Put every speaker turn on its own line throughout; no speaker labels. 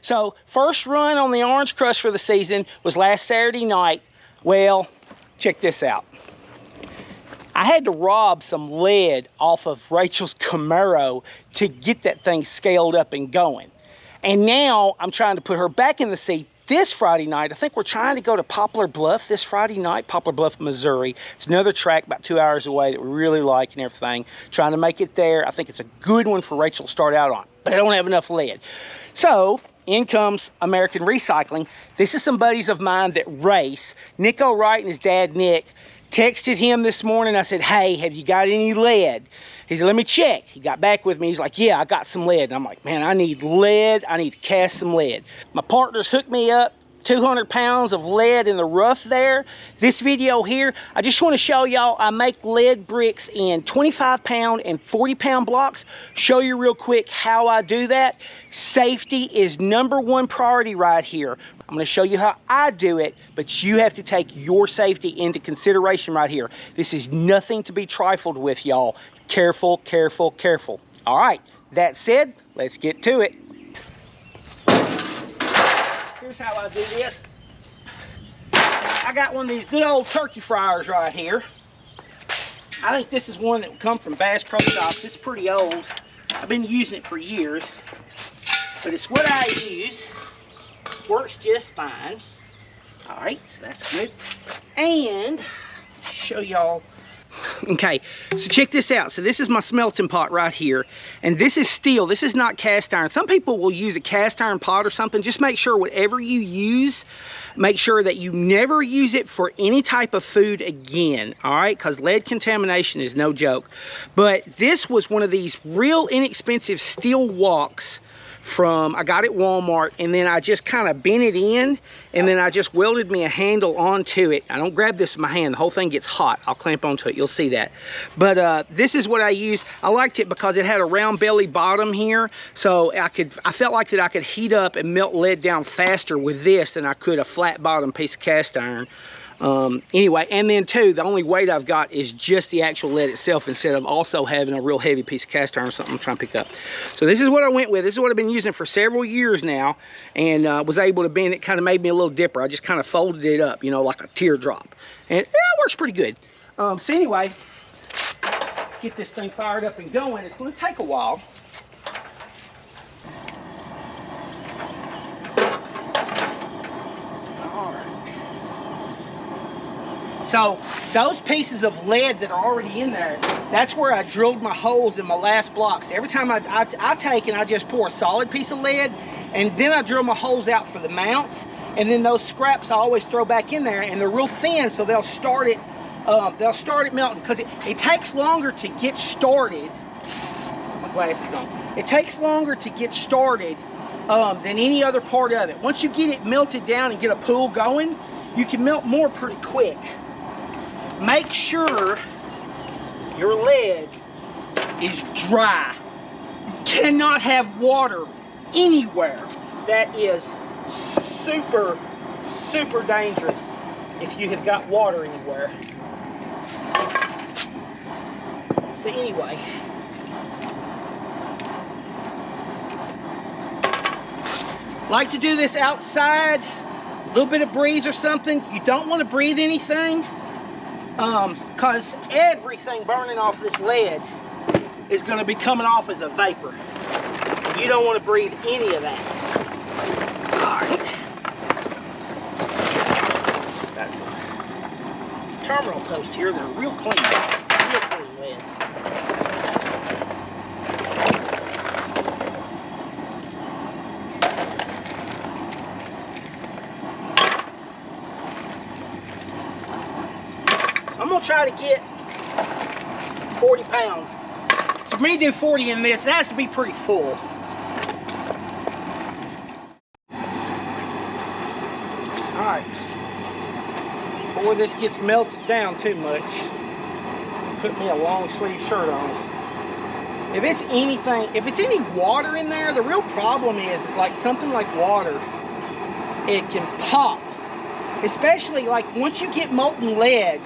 So first run on the Orange Crush for the season was last Saturday night. Well, check this out. I had to rob some lead off of Rachel's Camaro to get that thing scaled up and going. And now I'm trying to put her back in the seat this Friday night. I think we're trying to go to Poplar Bluff this Friday night, Poplar Bluff, Missouri. It's another track about 2 hours away that we really like and everything. Trying to make it there. I think it's a good one for Rachel to start out on, but I don't have enough lead. So in comes American Recycling. This is some buddies of mine that race. Nico Wright and his dad, Nick, texted him this morning. I said, hey, have you got any lead? He said, let me check. He got back with me. He's like, yeah, I got some lead. And I'm like, man, I need lead. I need to cast some lead. My partners hooked me up 200 pounds of lead in the rough there. This video here, I just want to show y'all I make lead bricks in 25 pound and 40 pound blocks. Show you real quick how I do that. Safety is #1 priority right here. I'm going to show you how I do it, but you have to take your safety into consideration right here. This is nothing to be trifled with, y'all. Careful, careful, careful. All right, that said, let's get to it. Here's how I do this. I got one of these good old turkey fryers right here. I think this is one that would come from Bass Pro Shops. It's pretty old. I've been using it for years, but it's what I use. Works just fine. All right, so that's good. And show y'all. Okay, so check this out. So this is my smelting pot right here, and this is steel. This is not cast iron. Some people will use a cast iron pot or something. Just make sure whatever you use, make sure that you never use it for any type of food again, all right? Because lead contamination is no joke. But this was one of these real inexpensive steel woks from, I got it at Walmart, and then I just kind of bent it in, and then I just welded me a handle onto it. I don't grab this with my hand. The whole thing gets hot. I'll clamp onto it. You'll see that. But this is what I use. I liked it because it had a round belly bottom here, so I felt like that I could heat up and melt lead down faster with this than I could a flat bottom piece of cast iron. Anyway, and then too, the only weight I've got is just the actual lead itself instead of also having a real heavy piece of cast iron or something I'm trying to pick up. So this is what I went with. This is what I've been using for several years now, and was able to bend it. Kind of made me a little dipper. I just kind of folded it up, you know, like a teardrop, and it works pretty good. So anyway, get this thing fired up and going. It's going to take a while. So those pieces of lead that are already in there, that's where I drilled my holes in my last blocks. Every time I take and I just pour a solid piece of lead, and then I drill my holes out for the mounts, and then those scraps I always throw back in there, and they're real thin, so they'll start it melting, because it takes longer to get started. My glasses on. It takes longer to get started than any other part of it. Once you get it melted down and get a pool going, you can melt more pretty quick. Make sure your lead is dry. You cannot have water anywhere. That is super, super dangerous if you have got water anywhere. So anyway, like to do this outside, a little bit of breeze or something. You don't want to breathe anything, because everything burning off this lead is going to be coming off as a vapor. You don't want to breathe any of that. All right. Got some terminal posts here. They're real clean leads. I'm gonna try to get 40 pounds. So for me to do 40 in this, it has to be pretty full. All right. Before this gets melted down too much, put me a long sleeve shirt on. If it's anything, if it's any water in there, the real problem is like something like water, it can pop. Especially like once you get molten lead,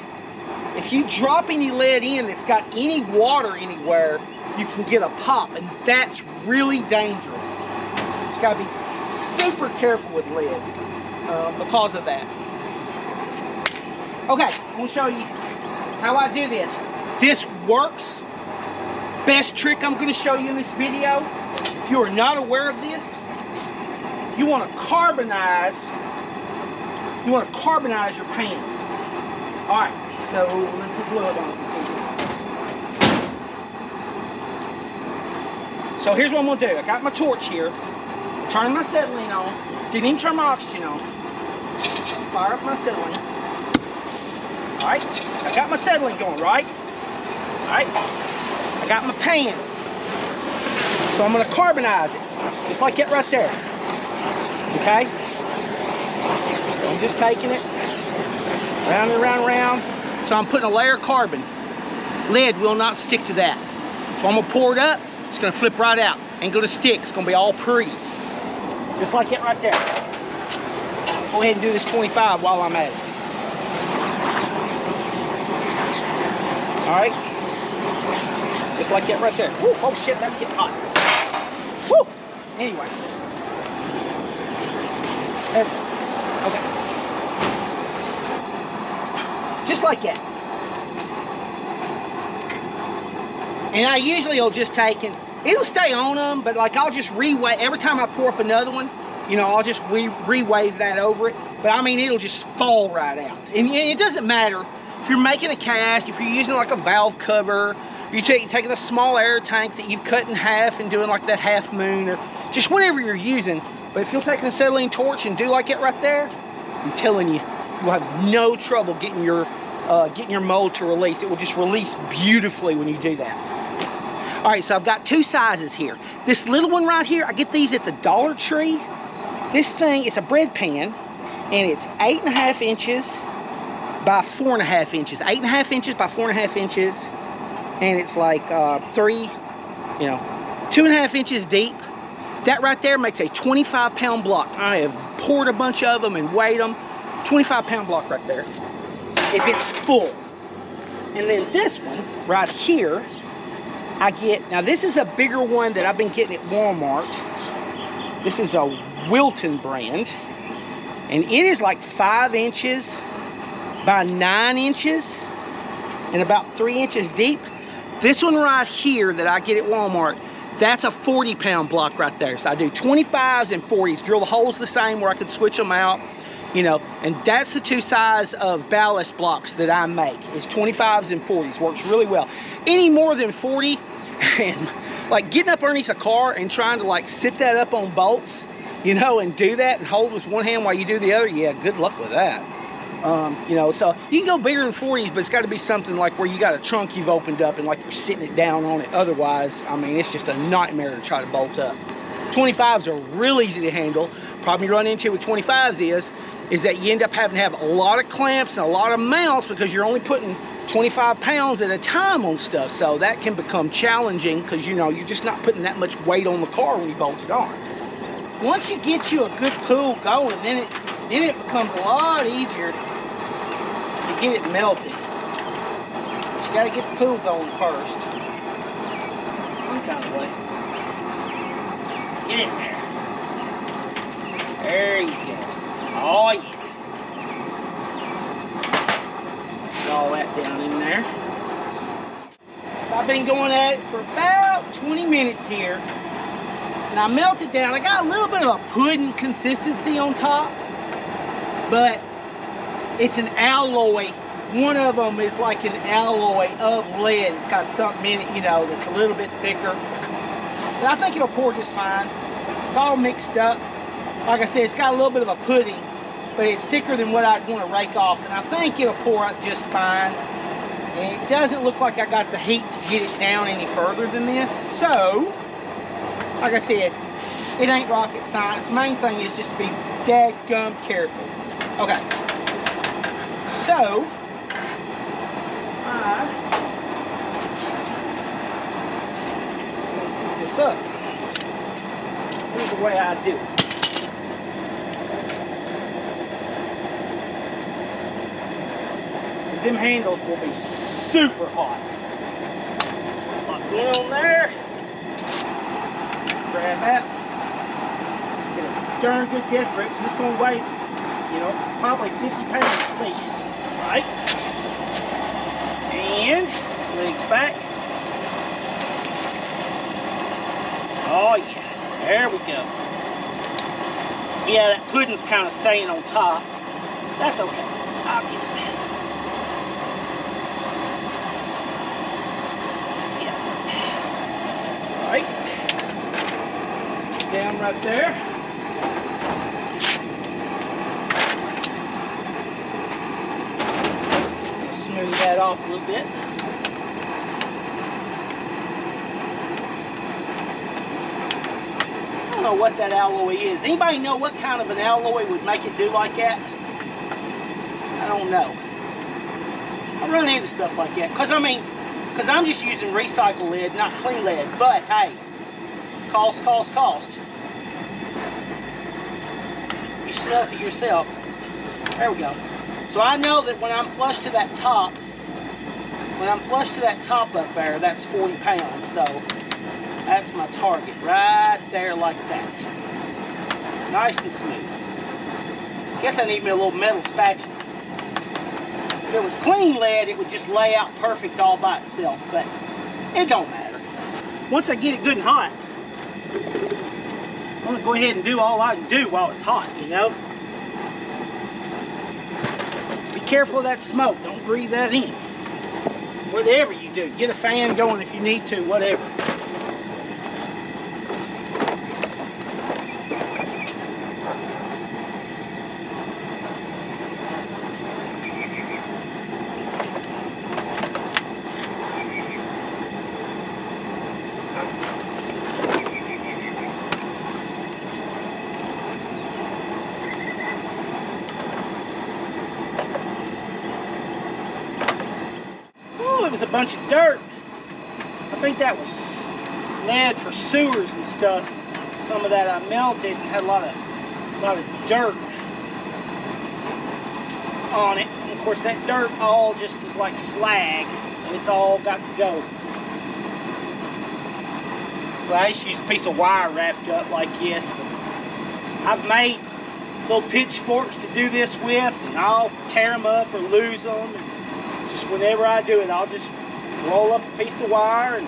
if you drop any lead in that's got any water anywhere, you can get a pop, and that's really dangerous. It's got to be super careful with lead because of that. Okay, I'm gonna show you how I do this. This works. Best trick I'm gonna show you in this video. If you are not aware of this, you wanna carbonize your pans. All right, so let me put blood on it. So here's what I'm gonna do. I got my torch here. Turn my acetylene on. Didn't even turn my oxygen on. Fire up my acetylene. All right, I got my acetylene going, right? All right, I got my pan. So I'm gonna carbonize it, just like that right there. Okay? So I'm just taking it round and round and round. So I'm putting a layer of carbon. Lead will not stick to that. So I'm gonna pour it up, it's gonna flip right out. Ain't gonna stick, it's gonna be all pretty. Just like that right there. Go ahead and do this 25 while I'm at it. All right? Just like that right there. Woo, oh shit, that's getting hot. Woo! Anyway. Okay. Just like that. And I usually will just take and it'll stay on them, but like I'll just re-wave every time I pour up another one, you know, I'll just re-wave that over it. But I mean, it'll just fall right out. And it doesn't matter if you're making a cast, if you're using like a valve cover, you're taking a small air tank that you've cut in half and doing like that half moon or just whatever you're using. But if you'll take an acetylene torch and do like it right there, I'm telling you, you'll have no trouble getting your mold to release. It will just release beautifully when you do that. All right, so I've got two sizes here. This little one right here, I get these at the Dollar Tree. This thing, it's a bread pan, and it's 8.5 inches by 4.5 inches. 8.5 inches by 4.5 inches, and it's like 2.5 inches deep. That right there makes a 25-pound block. I have poured a bunch of them and weighed them. 25-pound block right there, if it's full. And then this one right here, I get, now this is a bigger one that I've been getting at Walmart. This is a Wilton brand, and it is like 5 inches by 9 inches and about 3 inches deep. This one right here that I get at Walmart, that's a 40-pound block right there. So I do 25s and 40s, drill the holes the same where I could switch them out, you know, and that's the two size of ballast blocks that I make, is 25s and 40s. Works really well. Any more than 40, and like getting up underneath a car and trying to like sit that up on bolts, you know, and do that and hold with one hand while you do the other, yeah, good luck with that. You know, so you can go bigger than 40s, but it's got to be something like where you got a trunk you've opened up and like you're sitting it down on it. Otherwise, I mean, it's just a nightmare to try to bolt up. 25s are real easy to handle. Problem you run into with 25s is that you end up having to have a lot of clamps and a lot of mounts because you're only putting 25 pounds at a time on stuff. So that can become challenging because, you know, you're just not putting that much weight on the car when you bolt it on. Once you get you a good pool going, then it becomes a lot easier to get it melted. But you gotta get the pool going first. Some kind of way. Get in there. There you go. Oh yeah. Put all that down in there. I've been going at it for about 20 minutes here. And I melt it down. I got a little bit of a pudding consistency on top, but it's an alloy. One of them is like an alloy of lead. It's got something in it, you know, that's a little bit thicker. But I think it'll pour just fine. It's all mixed up. Like I said, it's got a little bit of a pudding, but it's thicker than what I'd want to rake off. And I think it'll pour out just fine. And it doesn't look like I got the heat to get it down any further than this. So, like I said, it ain't rocket science. The main thing is just to be dadgum careful. Okay. So, I'm gonna pick this up. Here's the way I do it. Them handles will be super hot. Lock one on there. Grab that. Get it darn good death grip, because it's going to weigh, you know, probably 50 pounds at least, right? And legs back. Oh yeah, there we go. Yeah, that pudding's kind of staying on top. That's okay, I'll get it. Yeah. All right. Down right there. Smooth that off a little bit. I don't know what that alloy is. Anybody know what kind of an alloy would make it do like that? I don't know. I run into stuff like that. Because I'm just using recycled lead, not clean lead. But hey, cost. You smelt it yourself. There we go. So I know that when I'm flush to that top, up there, that's 40 pounds. So that's my target right there like that. Nice and smooth. Guess I need me a little metal spatula. If it was clean lead, it would just lay out perfect all by itself, but it don't matter. Once I get it good and hot, I'm gonna go ahead and do all I can do while it's hot, you know? Be careful of that smoke, don't breathe that in. Whatever you do, get a fan going if you need to, whatever. It was a bunch of dirt. I think that was lead for sewers and stuff. Some of that I melted and had a lot of dirt on it. And of course that dirt all just is like slag, so it's all got to go. So I just used a piece of wire wrapped up like this. But I've made little pitchforks to do this with, and I'll tear them up or lose them. Just whenever I do it, I'll just roll up a piece of wire, and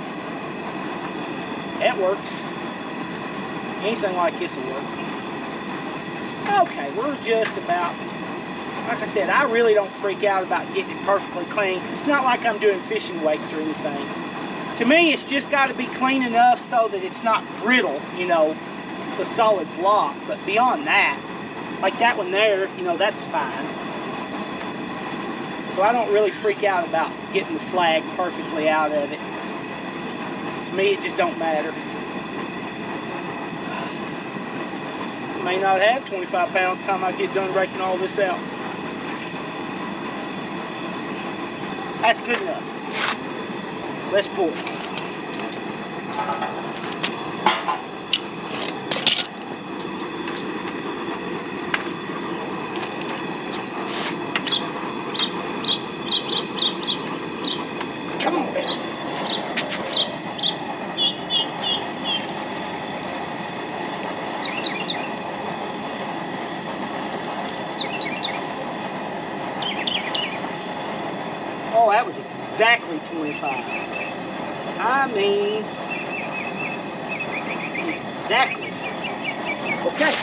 that works. Anything like this will work. Okay, we're just about, like I said, I really don't freak out about getting it perfectly clean, because it's not like I'm doing fishing weights or anything. To me, it's just got to be clean enough so that it's not brittle, you know, it's a solid block. But beyond that, like that one there, you know, that's fine. So I don't really freak out about getting the slag perfectly out of it. To me, it just don't matter. I may not have 25 pounds by the time I get done raking all this out. That's good enough. Let's pour it. Oh, that was exactly 25. I mean, exactly. Okay.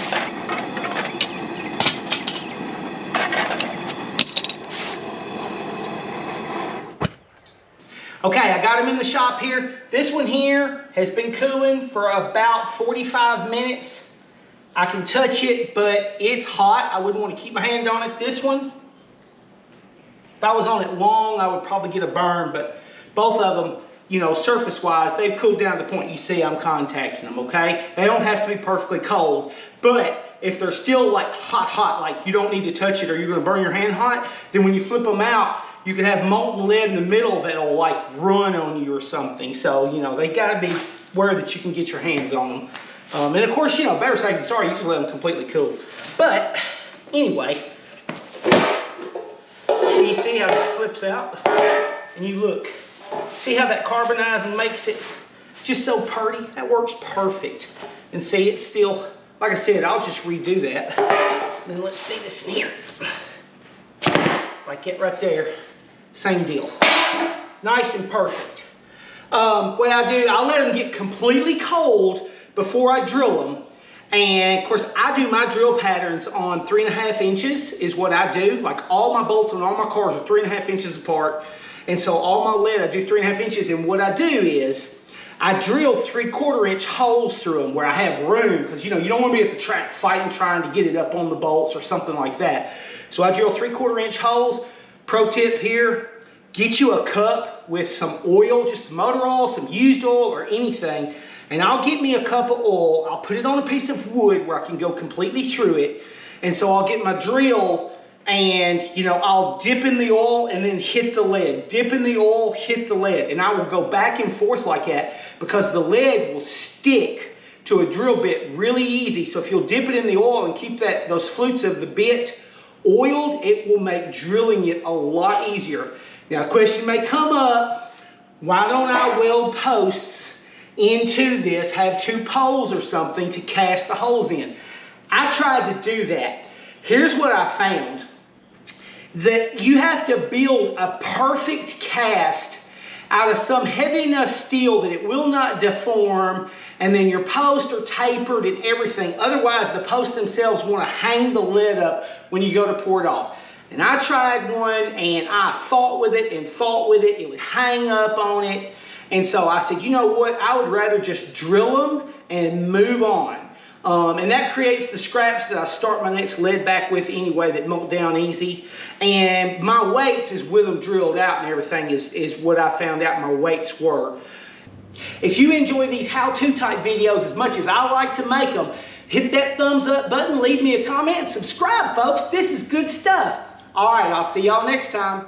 Okay, I got them in the shop here. This one here has been cooling for about 45 minutes. I can touch it, but it's hot. I wouldn't want to keep my hand on it. This one, if I was on it long, I would probably get a burn, but both of them, you know, surface-wise, they've cooled down to the point you see I'm contacting them, okay? They don't have to be perfectly cold, but if they're still like hot, like you don't need to touch it or you're gonna burn your hand hot, then when you flip them out, you can have molten lead in the middle that'll like run on you or something. So, you know, they gotta be where that you can get your hands on them. And of course, you know, better safe than sorry, you just let them completely cool. But anyway, so you see how that flips out? And you look, see how that carbonizing makes it just so pretty? That works perfect. And see, it's still, like I said, I'll just redo that. Then let's see this in here. Like it right there. Same deal. Nice and perfect. What I do, I'll let them get completely cold before I drill them. And of course, I do my drill patterns on 3.5 inches is what I do. Like all my bolts on all my cars are 3.5 inches apart. And so all my lead, I do 3.5 inches. And what I do is I drill 3/4 inch holes through them where I have room. Because you know, you don't want to be at the track fighting, trying to get it up on the bolts or something like that. So I drill 3/4 inch holes. Pro tip here, get you a cup with some oil, just motor oil, some used oil or anything. And I'll get me a cup of oil. I'll put it on a piece of wood where I can go completely through it. And so I'll get my drill and, you know, I'll dip in the oil and then hit the lead. Dip in the oil, hit the lead. And I will go back and forth like that because the lead will stick to a drill bit really easy. So if you'll dip it in the oil and keep those flutes of the bit oiled, it will make drilling it a lot easier. Now the question may come up, why don't I weld posts into this, have 2 poles or something to cast the holes in? I tried to do that. Here's what I found. That you have to build a perfect cast out of some heavy enough steel that it will not deform, and then your posts are tapered and everything. Otherwise, the posts themselves want to hang the lid up when you go to pour it off. And I tried one and I fought with it and fought with it. It would hang up on it. And so I said, you know what? I would rather just drill them and move on. And that creates the scraps that I start my next lead back with anyway that melt down easy. And my weights is with them drilled out and everything is what I found out my weights were. If you enjoy these how-to type videos as much as I like to make them, hit that thumbs up button, leave me a comment, and subscribe, folks. This is good stuff. All right, I'll see y'all next time.